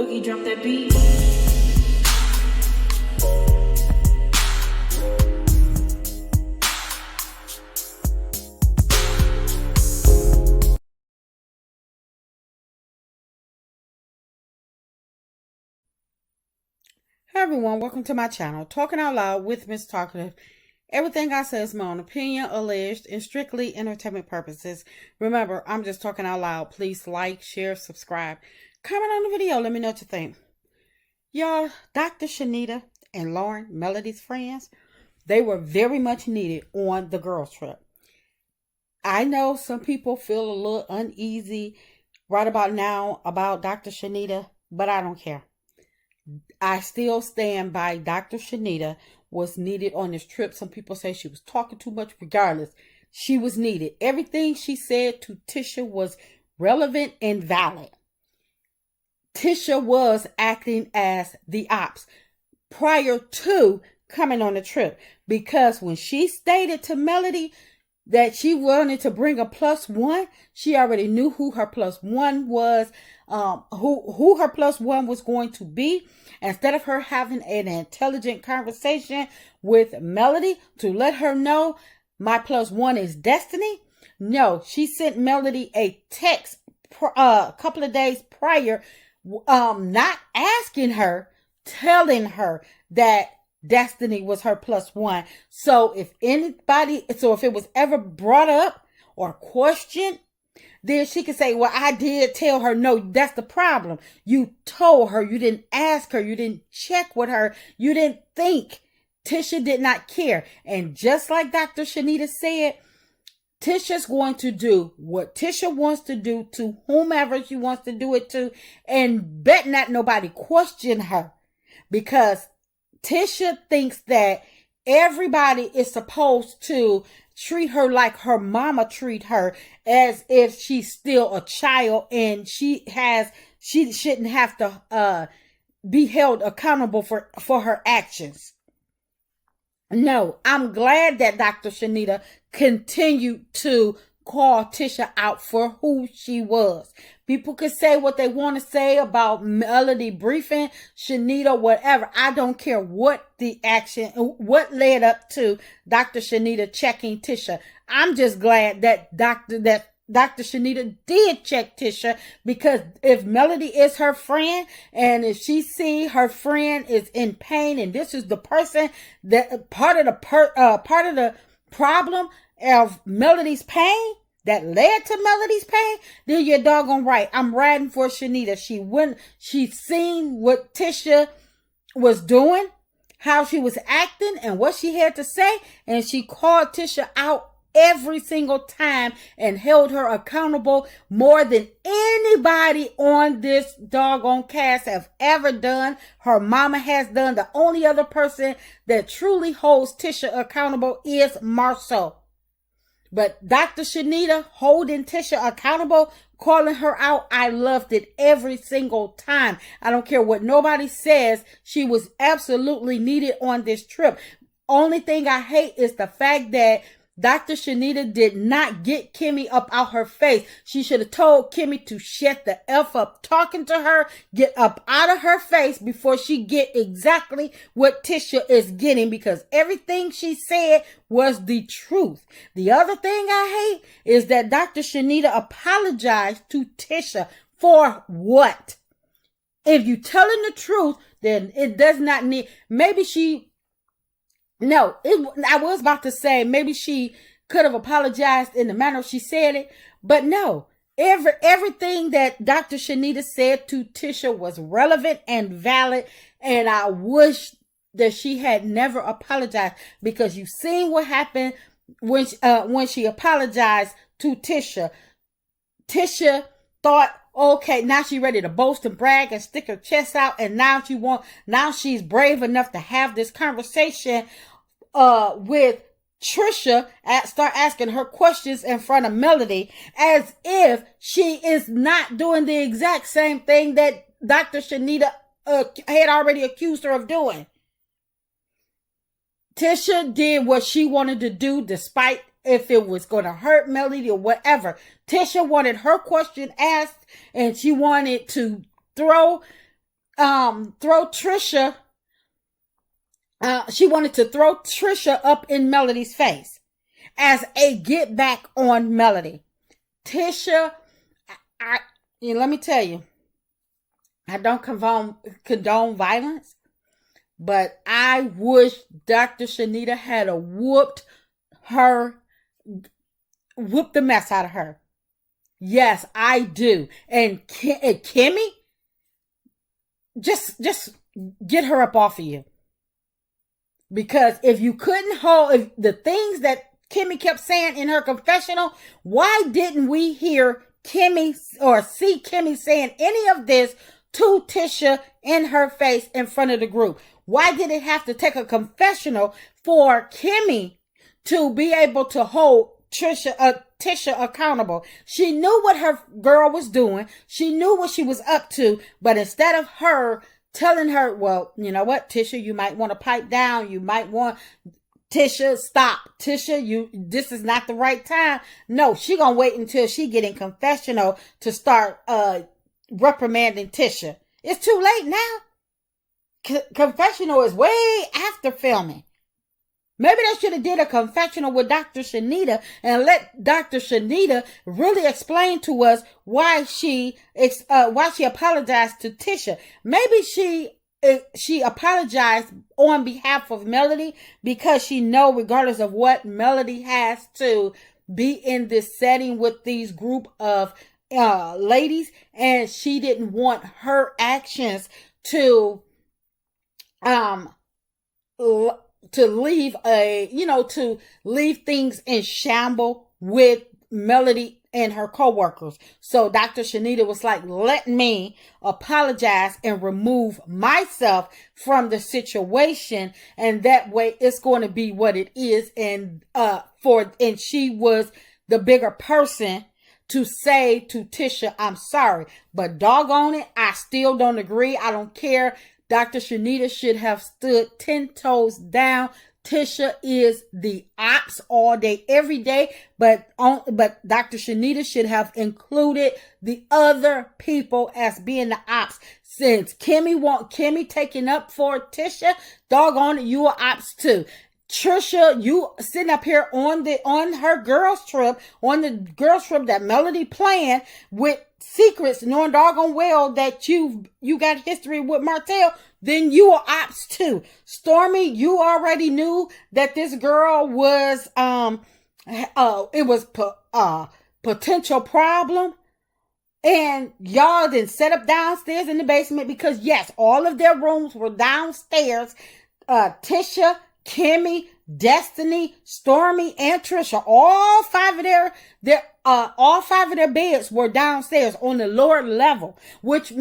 Boogie, drop that beat. Hi everyone, welcome to my channel, Talking Out Loud with Miss Talkative. Everything I say is my own opinion, alleged, and strictly entertainment purposes. Remember, I'm just talking out loud. Please like, share, subscribe. Comment on the video, let me know what you think. Y'all, Dr. Shenita and Lauren, Melody's friends, they were very much needed on the girls trip. I know some people feel a little uneasy right about now about Dr. Shenita, but I don't care. I still stand by Dr. Shenita was needed on this trip. Some people say she was talking too much. Regardless, she was needed. Everything she said to TISHA was relevant and valid. TISHA was acting as the OPPS prior to coming on the trip, because when she stated to Melody that she wanted to bring a +1, she already knew who her +1 was, who her +1 was going to be. Instead of her having an intelligent conversation with Melody to let her know my +1 is Destiny, no, she sent Melody a text a couple of days prior, not asking her, telling her that Destiny was her +1. So if it was ever brought up or questioned, then she could say, well, I did tell her. No, that's the problem. You told her. You didn't ask her. You didn't check with her. You didn't think. TISHA did not care. And just like Dr. Shenita said, TISHA's going to do what TISHA wants to do to whomever she wants to do it to, and bet not nobody question her, because TISHA thinks that everybody is supposed to treat her like her mama treat her, as if she's still a child and she shouldn't have to be held accountable for her actions. No, I'm glad that Dr. Shenita continued to call TISHA out for who she was. People could say what they want to say about Melody briefing Shenita, whatever. I don't care what led up to Dr. Shenita checking TISHA. I'm just glad that Dr. Shenita did check TISHA, because if Melody is her friend, and if she see her friend is in pain, and this is the person that part of the problem of Melody's pain, that led to Melody's pain, then you're doggone right. I'm riding for Shenita. She seen what TISHA was doing, how she was acting, and what she had to say, and she called TISHA out every single time and held her accountable more than anybody on this doggone cast have ever done. Her mama has done. The only other person that truly holds TISHA accountable is Marceau. But Dr. Shenita holding TISHA accountable, calling her out, I loved it every single time. I don't care what nobody says. She was absolutely needed on this trip. Only thing I hate is the fact that Dr. Shenita did not get Kimmy up out her face. She should have told Kimmy to shut the F up talking to her, get up out of her face before she get exactly what TISHA is getting, because everything she said was the truth. The other thing I hate is that Dr. Shenita apologized to TISHA for what? If you telling the truth, then it does not need, I was about to say maybe she could have apologized in the manner she said it, but no. Everything that Dr. Shenita said to TISHA was relevant and valid, and I wish that she had never apologized, because you've seen what happened when she apologized to TISHA. TISHA thought, okay, now she's ready to boast and brag and stick her chest out, and now she's brave enough to have this conversation with Trisha, start asking her questions in front of Melody, as if she is not doing the exact same thing that Dr. Shenita had already accused her of doing. TISHA did what she wanted to do, despite if it was going to hurt Melody or whatever. TISHA wanted her question asked, and she wanted to throw throw Trisha. She wanted to throw Trisha up in Melody's face as a get back on Melody. Tisha, let me tell you, I don't condone violence, but I wish Dr. Shenita had whooped the mess out of her. Yes, I do. And Kimmy, just get her up off of you. Because if you couldn't hold the things that Kimmy kept saying in her confessional, why didn't we hear Kimmy or see Kimmy saying any of this to Tisha in her face in front of the group? Why did it have to take a confessional for Kimmy to be able to hold Tisha accountable? She knew what her girl was doing. She knew what she was up to. But instead of her telling her, well, you know what, Tisha, you might want to pipe down. You might want, Tisha, stop. Tisha, this is not the right time. No, she gonna wait until she get in confessional to start reprimanding Tisha. It's too late now. Confessional is way after filming. Maybe they should have did a confessional with Dr. Shenita and let Dr. Shenita really explain to us why she apologized to Tisha. Maybe she apologized on behalf of Melody because she know regardless of what, Melody has to be in this setting with these group of ladies, and she didn't want her actions to leave things in shamble with Melody and her co-workers. So Dr. Shenita was like, let me apologize and remove myself from the situation, and that way it's going to be what it is. And she was the bigger person to say to Tisha, I'm sorry, but doggone it, I still don't agree. I don't care. Dr. Shenita should have stood 10 toes down. Tisha is the ops all day, every day, but Dr. Shenita should have included the other people as being the ops. Since Kimmy taking up for Tisha, doggone it, you are ops too. Trisha, you sitting up here on the girls trip that Melody planned with secrets, knowing doggone well that you got history with Martell, then you are ops too. Stormy, you already knew that this girl was potential problem, and y'all then set up downstairs in the basement because yes, all of their rooms were downstairs. Tisha, Kimmy, Destiny, Stormy, and Trisha, all five of their beds were downstairs on the lower level, which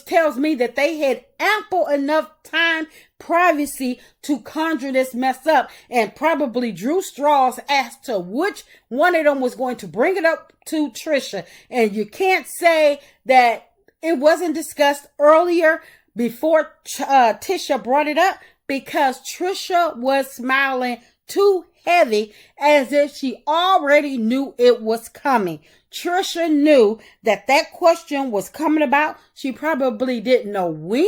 tells me that they had ample enough time, privacy to conjure this mess up, and probably drew straws as to which one of them was going to bring it up to Trisha. And you can't say that it wasn't discussed earlier before Tisha brought it up, because Trisha was smiling too heavy as if she already knew it was coming. Trisha knew that question was coming about. She probably didn't know when,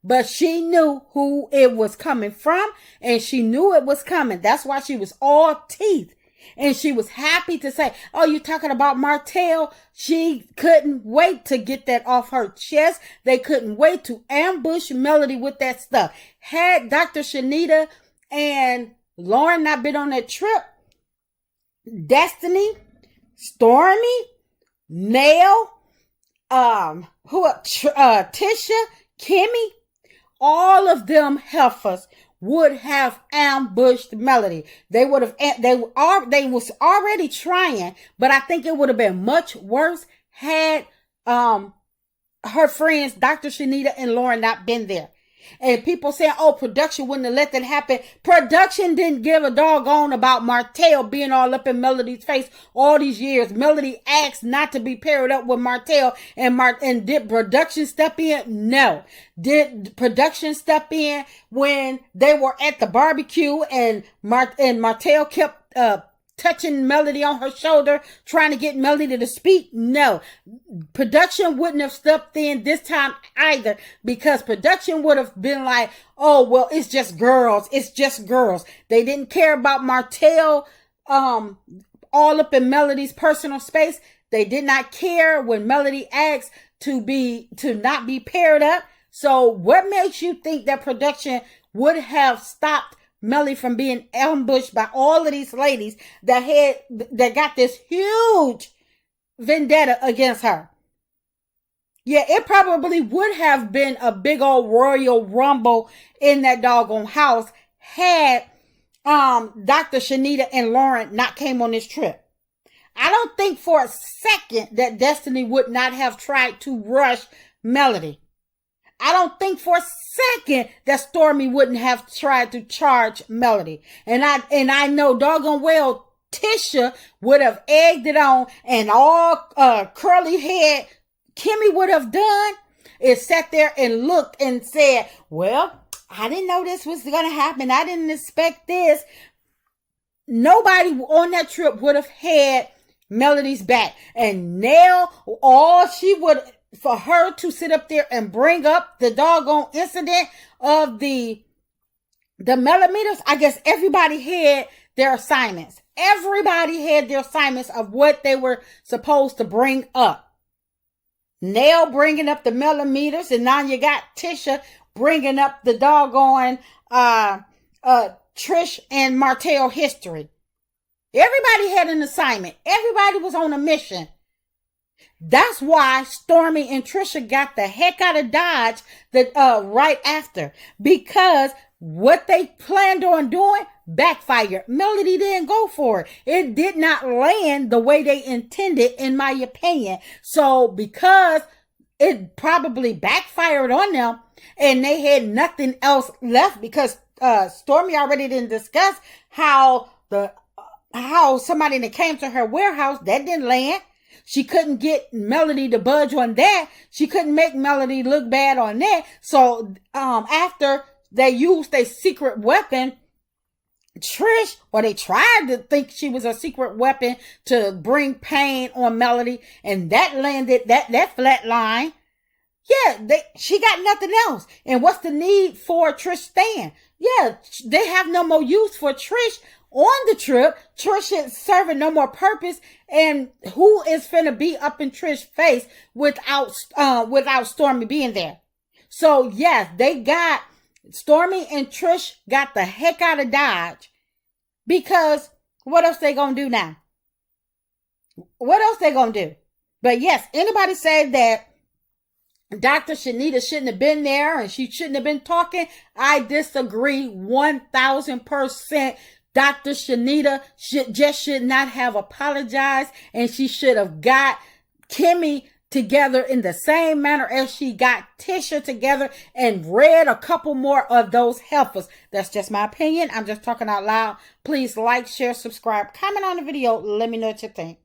but she knew who it was coming from, and she knew it was coming. That's why she was all teeth. And she was happy to say, oh, you're talking about Martell. She couldn't wait to get that off her chest. They couldn't wait to ambush Melody with that stuff. Had Dr. Shenita and Lauren not been on that trip, Destiny, Stormy, Nail, Tisha, Kimmy, all of them heifers would have ambushed Melody. They was already trying, but I think it would have been much worse had her friends Dr. Shenita and Lauren not been there. And people saying, oh, production wouldn't have let that happen. Production didn't give a doggone about Martell being all up in Melody's face all these years. Melody asked not to be paired up with Martell, and did production step in? No. Did production step in when they were at the barbecue and Martell kept touching Melody on her shoulder, trying to get Melody to speak. No, production wouldn't have stepped in this time either, because production would have been like, oh, well, it's just girls. It's just girls. They didn't care about Martell, all up in Melody's personal space. They did not care when Melody asked to not be paired up. So what makes you think that production would have stopped Melody from being ambushed by all of these ladies that got this huge vendetta against her? Yeah, it probably would have been a big old Royal Rumble in that doggone house had Dr. Shenita and Lauren not came on this trip. I don't think for a second that Destiny would not have tried to rush Melody. I don't think for a second that Stormy wouldn't have tried to charge Melody. And I know doggone well TISHA would have egged it on, and all curly head Kimmy would have done is sat there and looked and said, well, I didn't know this was going to happen. I didn't expect this. Nobody on that trip would have had Melody's back. And now all she would, for her to sit up there and bring up the doggone incident of the millimeters, I guess everybody had their assignments. Everybody had their assignments of what they were supposed to bring up. Nell bringing up the millimeters, and now you got TISHA bringing up the doggone Trish and Martell history. Everybody had an assignment. Everybody was on a mission. That's why Stormy and Trisha got the heck out of Dodge right after, because what they planned on doing backfired. Melody didn't go for it. It did not land the way they intended, in my opinion. So because it probably backfired on them and they had nothing else left, because Stormy already didn't discuss how somebody that came to her warehouse, that didn't land. She couldn't get Melody to budge on that. She couldn't make Melody look bad on that. So after they used a secret weapon, Trish, or they tried to think she was a secret weapon to bring pain on Melody, and that landed that flat line. Yeah, she got nothing else. And what's the need for Trish staying? Yeah, they have no more use for Trish on the trip. Trish is serving no more purpose. And who is finna be up in Trish's face without Stormy being there? So yes, Stormy and Trish got the heck out of Dodge, because what else they gonna do now? What else they gonna do? But yes, anybody said that Dr. Shenita shouldn't have been there and she shouldn't have been talking, I disagree 1000%. Dr. Shenita should not have apologized, and she should have got Kimmy together in the same manner as she got TISHA together and read a couple more of those heifers. That's just my opinion. I'm just talking out loud. Please like, share, subscribe, comment on the video. Let me know what you think.